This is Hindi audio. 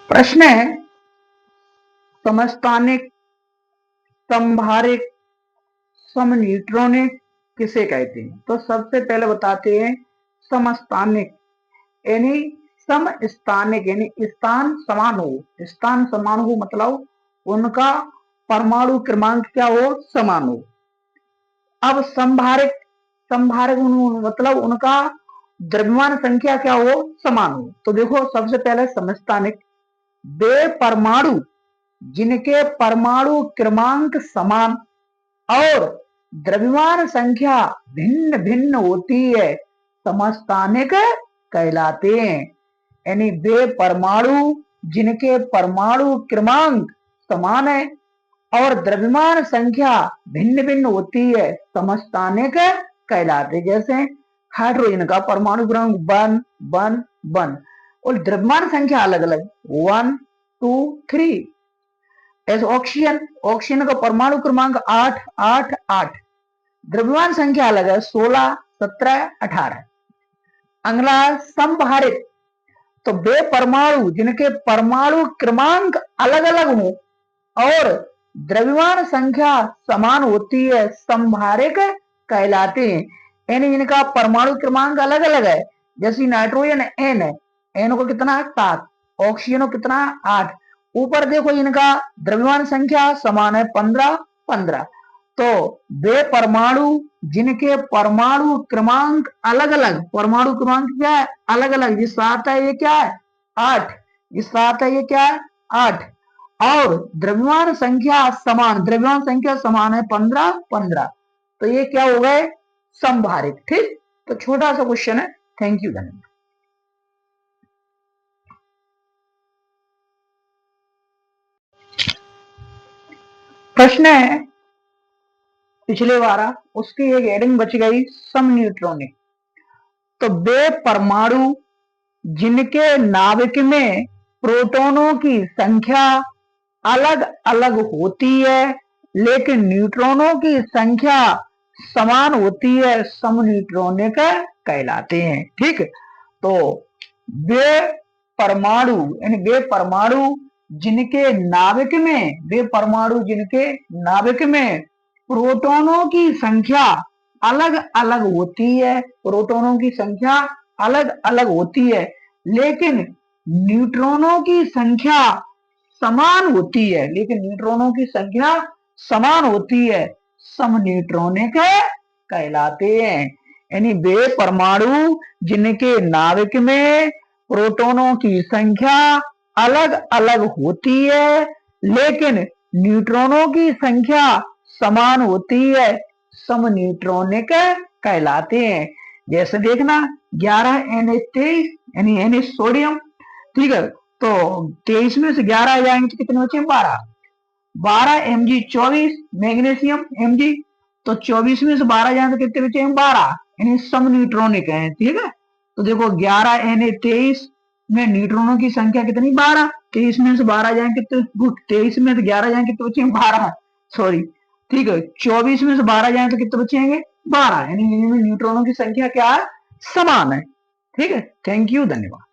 प्रश्न है समस्थानिक, समभारिक, समन्यूट्रॉनिक किसे कहते हैं। तो सबसे पहले बताते हैं समस्थानिक यानी समस्थानिक यानी स्थान समान हो। स्थान समान हो मतलब उनका परमाणु क्रमांक क्या हो, समान हो। अब संभारिक, संभारिक मतलब उनका द्रव्यमान संख्या क्या हो, समान हो। तो देखो सबसे पहले समस्थानिक, वे परमाणु जिनके परमाणु क्रमांक समान और द्रव्यमान संख्या भिन्न भिन्न होती है समस्थानिक कहलाते हैं। यानी वे परमाणु जिनके परमाणु क्रमांक समान है और द्रव्यमान संख्या भिन्न भिन्न होती है समस्थानिक कहलाते। जैसे हाइड्रोजन का परमाणु क्रमांक 1 1 1 और द्रव्यमान संख्या अलग अलग 1 2 3। ऐसे ऑक्सीजन, ऑक्सीजन का परमाणु क्रमांक 8 8 8, द्रव्यमान संख्या अलग है 16 17 18। अगला संभारित, तो वे परमाणु जिनके परमाणु क्रमांक अलग अलग हो और द्रव्यमान संख्या समान होती है संभारिक कहलाते हैं। यानी इनका परमाणु क्रमांक अलग अलग है। जैसे नाइट्रोजन एन है, एन को कितना 7, ऑक्सीजन को कितना 8। ऊपर देखो इनका द्रव्यमान संख्या समान है 15 15। तो वे परमाणु जिनके परमाणु क्रमांक अलग अलग, परमाणु क्रमांक क्या है अलग अलग, जिस 7 है ये क्या है 8, जिस 7 है ये क्या है 8 और द्रव्यमान संख्या समान, द्रव्यमान संख्या समान है 15 15। तो ये क्या हो गए संभारित। ठीक, तो छोटा सा क्वेश्चन है। थैंक यू, धन्यवाद। प्रश्न है पिछले वाला, उसकी एक हेडिंग बच गई समन्यूट्रॉनिक। तो वे परमाणु जिनके नाभिक में प्रोटॉनों की संख्या अलग अलग होती है लेकिन न्यूट्रॉनों की संख्या समान होती है समन्यूट्रॉनिक कहलाते हैं। ठीक, तो वे परमाणु यानी वे परमाणु जिनके नाभिक में, वे परमाणु जिनके नाभिक में प्रोटॉनों की संख्या अलग अलग होती है, प्रोटॉनों की संख्या अलग अलग होती है लेकिन न्यूट्रॉनों की संख्या समान होती है, लेकिन न्यूट्रॉनों की संख्या समान होती है समन्यूट्रॉनिक कहलाते हैं। यानी वे परमाणु जिनके नाभिक में प्रोटॉनों की संख्या अलग अलग होती है लेकिन न्यूट्रॉनों की संख्या समान होती है समन्यूट्रॉनिक कहलाते हैं। जैसे देखना 11NH23 यानी NH सोडियम। ठीक है, तो 23 में से 11 जाएंगे तो कितने बचे 12, 12 Mg 24 मैग्नीशियम Mg, तो 24 में से 12 जाए तो कितने बचे 12, यानी समन्यूट्रॉनिक है। ठीक है, तो देखो 11Na23 में न्यूट्रॉनों की संख्या कितनी 12, 23 में से 12 जाए कितने, 23 में से 11 जाए कितने बचे 12, सॉरी। ठीक है, 24 में से 12 जाए तो कितने बचेंगे 12, यानी न्यूट्रॉनों की संख्या क्या है समान है। ठीक है, थैंक यू, धन्यवाद।